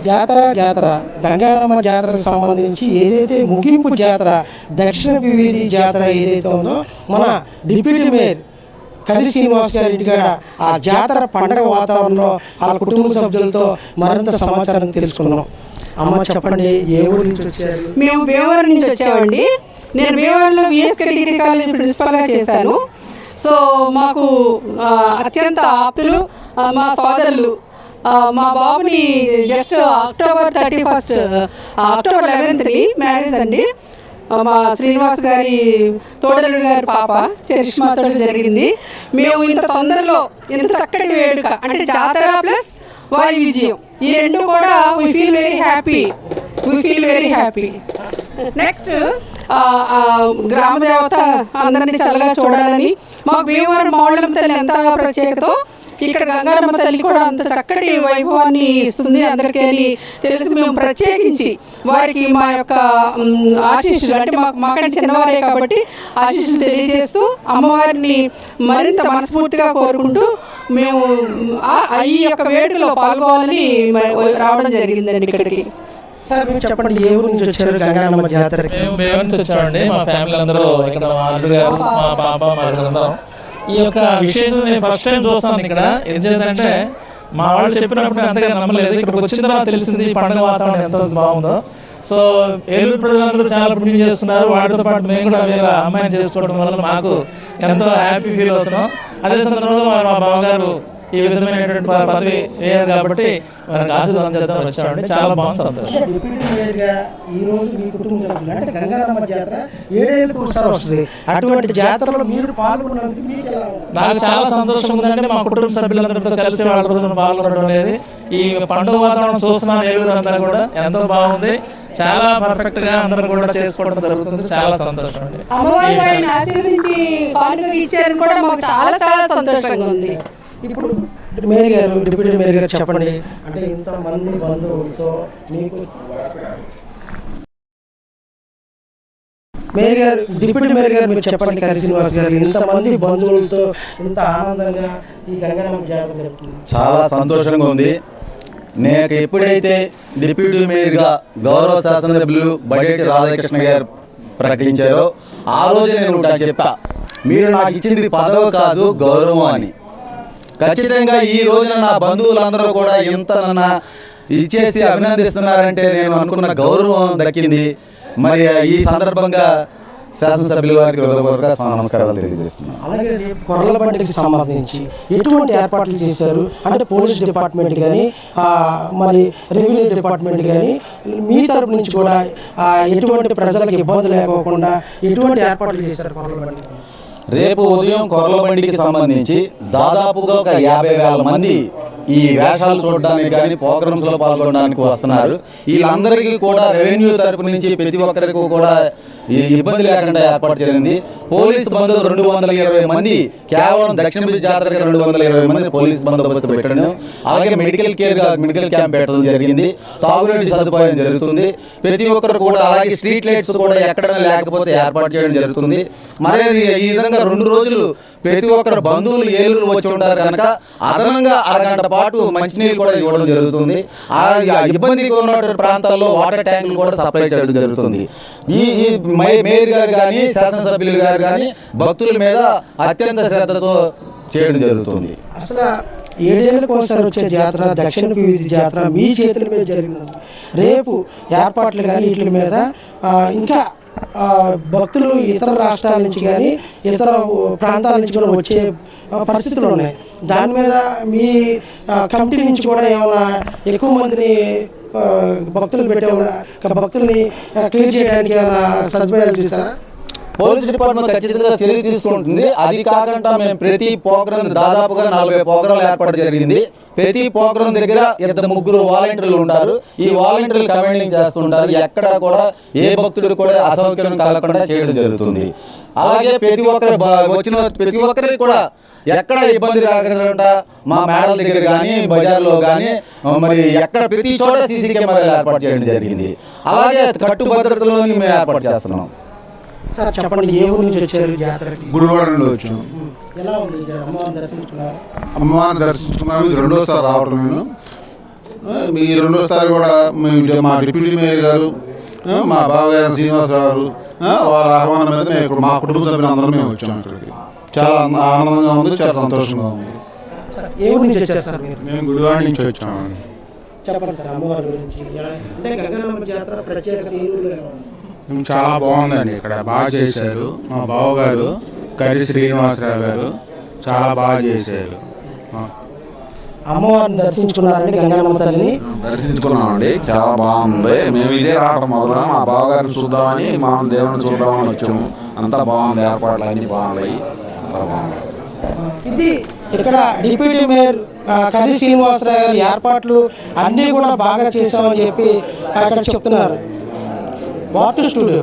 జాతర గంగారమ్మ జాతరకు సంబంధించి ఏదైతే ముగింపు జాతర దక్షిణ వీధి జాతర ఏదైతే ఉందో మన డిప్యూటీ మేయర్ కలి శ్రీనివాస్ గారి ఇంటికాడ ఆ జాతర పండగ వాతావరణంలో వాళ్ళ కుటుంబ సభ్యులతో మరింత సమాచారం తెలుసుకున్నాం. అమ్మ చెప్పండి, ఏ ఊరి నుంచి వచ్చారు? మేము భీమవరం నుంచి వచ్చామండి. నేను భీమవరంలో విఎస్కే డిగ్రీ కాలేజ్ ప్రిన్సిపల్గా చేశాను. సో మాకు అత్యంత ఆప్తులు మా సోదరులు. మా బాబుని జస్ట్ అక్టోబర్ 11th మ్యారేజ్ అండి. మా శ్రీనివాస్ గారి తోడలుడు గారి పాప చరిష్మాతో జరిగింది. మేము ఇంత తొందరలో ఇంత చక్కటి వేడుక అంటే జాతర ప్లస్ వారి విజయం, ఈ రెండు కూడా we feel very happy. Next గ్రామ దేవత అందరినీ చల్లగా చూడాలని మాకు భీమవరం మౌళం తల్లి ఎంత ప్రత్యేకతో ఇక్కడ గంగారమ్మ తల్లి కూడా అంత చక్కటి వైభవాన్ని ఇస్తుంది అందరికీ అని తెలిసి మేము ప్రత్యేకించి వారికి మా యొక్క ఆశీస్సులు అంటే మాకంటే చిన్నవారే కాబట్టి ఆశీస్సులు తెలియజేస్తూ అమ్మవారిని మరింత మనస్ఫూర్తిగా కోరుకుంటూ మేము ఈ యొక్క వేడుకలో పాల్గొవాలని రావడం జరిగిందండి ఇక్కడికి. సార్ మీరు చెప్పండి, ఏ ఊరు నుంచి వచ్చారు గంగారమ్మ జాతరకి? మేము నుంచి వచ్చామండి. మా ఫ్యామిలీ అందరూ ఇక్కడ, మా అల్లుడు గారు, మా పాప, మా అందరం. ఈ యొక్క విశేషం నేను ఫస్ట్ టైం చూస్తాను ఇక్కడ. ఏం చేద్దంటే మా వాళ్ళు చెప్పినప్పుడు అంతగా నమ్మలేదు. ఇక్కడికి వచ్చిన తర్వాత తెలిసింది పండుగ వాతావరణం ఎంత బాగుందో. సో ఏలూరు ప్రజలందరూ చాలా పుణ్యం చేస్తున్నారు. వాటితో పాటు మేము కూడా వేరే అమ్మాయిని చేసుకోవడం వల్ల మాకు ఎంతో హ్యాపీ ఫీల్ అవుతున్నాం. అదే సందర్భంలో మా బావగారు ఈ విధమైనటువంటి పదవి వేయాలి కాబట్టి మనకు ఆశీర్వాదం చేద్దాం వచ్చామండి. చాలా బాగుంది, సంతోషం. అటువంటి జాతరలో మీరు పాల్గొన్నందుకు నాకు చాలా సంతోషం ఉందంటే మా కుటుంబ సభ్యులందరితో కలిసి వాళ్ళ రోజున పాల్గొనడం అనేది. ఈ పండుగ వాతావరణం చూస్తున్నాను ఏలూరు అంతా కూడా ఎంతో బాగుంది. చాలా పర్ఫెక్ట్ గా అందరూ కూడా చేసుకోవడం జరుగుతుంది. చాలా సంతోషం అండి. చాలా చాలా సంతోషంగా ఉంది. ఇప్పుడు మేయర్ గారు, డిప్యూటీ మేయర్ గారు చెప్పండి, అంటే ఇంతమంది బంధువులతో మీకు మేయర్ గారు, డిప్యూటీ మేయర్ గారు మీరు చెప్పండి, కలి శ్రీనివాస్ గారు ఇంతమంది బంధువులతో ఇంత ఆనందంగా ఈ గంగారమ్మ జాతర జరుగుతుంది. చాలా సంతోషంగా ఉంది. నేను ఎప్పుడైతే డిప్యూటీ మేయర్గా గౌరవ శాసనసభ్యులు బడేటి రాధాకృష్ణ గారు ప్రకటించారో ఆ రోజు నేను చెప్పా, మీరు నాకు ఇచ్చింది పదవి కాదు గౌరవం అని. ఖచ్చితంగా ఈ రోజున నా బంధువులందరూ కూడా ఇంత నన్ను ఇచ్చేసి అభినందిస్తున్నారంటే నేను అనుకున్న గౌరవం దక్కింది. మరి ఈ సందర్భంగా శాసనసభ్యుల వారికి నమస్కారాలు తెలియజేస్తున్నాను. అలాగే కొర్రల బండికి సంబంధించి ఎటువంటి ఏర్పాట్లు చేశారు అంటే పోలీస్ డిపార్ట్మెంట్ కానీ మరి రెవెన్యూ డిపార్ట్మెంట్ కానీ మీ తరపు నుంచి కూడా ఎటువంటి ప్రజలకు ఇబ్బంది లేకోకుండా ఎటువంటి ఏర్పాట్లు చేశారు కొర్రల బండి? రేపు ఉదయం కొర్రల బండికి సంబంధించి దాదాపుగా ఒక 50,000 మంది ఈ వేషాలు చూడడానికి కానీ ప్రోగ్రామ్స్లో పాల్గొనడానికి వస్తున్నారు. వీళ్ళందరికీ కూడా రెవెన్యూ తరపు నుంచి ప్రతి ఒక్కరికి కూడా ఇబ్బంది లేకుండా ఏర్పాటు జరిగింది. పోలీసు బందోబస్తు 220 మంది, కేవలం దక్షిణ జాతరకి 220 మంది పోలీసు బందోబస్తు పెట్టడం, అలాగే మెడికల్ క్యాంప్ పెట్టడం జరిగింది. తాగునీటి సదుపాయం జరుగుతుంది. ప్రతి ఒక్కరు కూడా అలాగే స్ట్రీట్ లైట్స్ కూడా ఎక్కడైనా లేకపోతే ఏర్పాటు చేయడం జరుగుతుంది. మరి ఈ విధంగా 2 రోజులు ప్రతి ఒక్కరు బంధువులు ఏలూరు వచ్చి ఉంటారు కనుక అదనంగా అరగంట పాటు మంచినీళ్ళు కూడా ఇవ్వడం జరుగుతుంది. ఆ ఇబ్బందిగా ఉన్నటువంటి ప్రాంతాల్లో వాటర్ ట్యాంకులు కూడా సప్లై చేయడం జరుగుతుంది. ఈ మేయర్ గారు కానీ శాసనసభ్యులు గారు కానీ భక్తుల మీద అత్యంత శ్రద్ధతో చేయడం జరుగుతుంది. అసలు 7 ఏళ్ళకు ఒకసారి వచ్చే జాతర దక్షిణ వీధి జాతర మీ చేతుల మీద జరిగినది. రేపు ఏర్పాట్లు కానీ వీటి మీద ఇంకా భక్తులు ఇతర రాష్ట్రాల నుంచి కానీ ఇతర ప్రాంతాల నుంచి కూడా వచ్చే పరిస్థితులు ఉన్నాయి. దాని మీద మీ కమిటీ నుంచి కూడా ఏమైనా ఎక్కువ మందిని భక్తులు భక్తుల్ని క్లియర్ చేయడానికి ఏమైనా సదుపాయాలు చూస్తారా? పోలీస్ డిపార్ట్మెంట్ ఖచ్చితంగా చర్య తీసుకుంటుంది. అది కాకుండా మేము ప్రతి ప్రోగ్రాం దాదాపుగా 40 ప్రోగ్రాంలు ఏర్పాటు జరిగింది. ప్రతి ప్రోగ్రాం దగ్గర 2-3 వాలంటీర్లు ఉంటారు. ఈ వాలంటీర్లు కమాండింగ్ చేస్తుంటారు. ఎక్కడ కూడా ఏ భక్తుడు కూడా అసౌకర్యం కలగకుండా చేయడం జరుగుతుంది. అలాగే ప్రతి ఒక్కరు వచ్చిన ప్రతి ఒక్కరికి కూడా ఎక్కడ ఇబ్బంది రాకుండా మా మేడల దగ్గర కానీ బజార్లో కానీ మరి ఎక్కడ ప్రతి చోట సీసీ కెమెరాలు ఏర్పాటు చేయడం జరిగింది. అలాగే కట్టుభద్రతలో మేము ఏర్పాటు చేస్తున్నాం. సార్ చెప్పండి, ఏ ఊరు నుంచి వచ్చారు జాతరకి? గుడివాడ నుండి వచ్చాం. ఎలా ఉంది అమ్మవారిని దర్శించుకున్నారు? అమ్మవారిని దర్శించుకున్నాము. ఇది 2వ సారి రావడం. నేను ఈ రెండోసారి కూడా మా డిప్యూటీ మేయర్ గారు మా బావగారు శ్రీనివాసరావు గారు వారి ఆహ్వానం మీద మేము ఇక్కడ మా కుటుంబ సభ్యులు అందరం మేము వచ్చాము ఇక్కడికి. చాలా ఆనందంగా ఉంది, చాలా సంతోషంగా ఉంది. ఏ ఊరి నుంచి వచ్చారు సార్ మీరు? మేము గుడివాడ నుంచి వచ్చాము. చెప్పండి సార్ అమ్మవారి గురించి. అంటే గంగన్నమ్మ జాతర ప్రత్యేకత ఏ ఊరిలో ఉంది? చాలా బాగుందండి, ఇక్కడ బాగా చేశారు. మా బావగారు కరి శ్రీనివాసరావు గారు చాలా బాగా చేశారు. అమ్మవారిని దర్శించుకున్నారండి గంగన్నమ్మ తల్లిని? దర్శించుకున్నామండి, చాలా బాగుంది. మేము ఇదే రావడం మొదలు మా బావగారిని చూద్దామని మా దేవుని చూద్దామని వచ్చాము. అంతా బాగుంది, ఏర్పాట్లు అన్నీ బాగున్నాయి, అంతా బాగుంది. ఇది ఇక్కడ డిప్యూటీ మేయర్ కరి శ్రీనివాసరావు గారి ఏర్పాట్లు అన్నీ కూడా బాగా చేశామని చెప్పి అక్కడ చెప్తున్నారు. Water studio.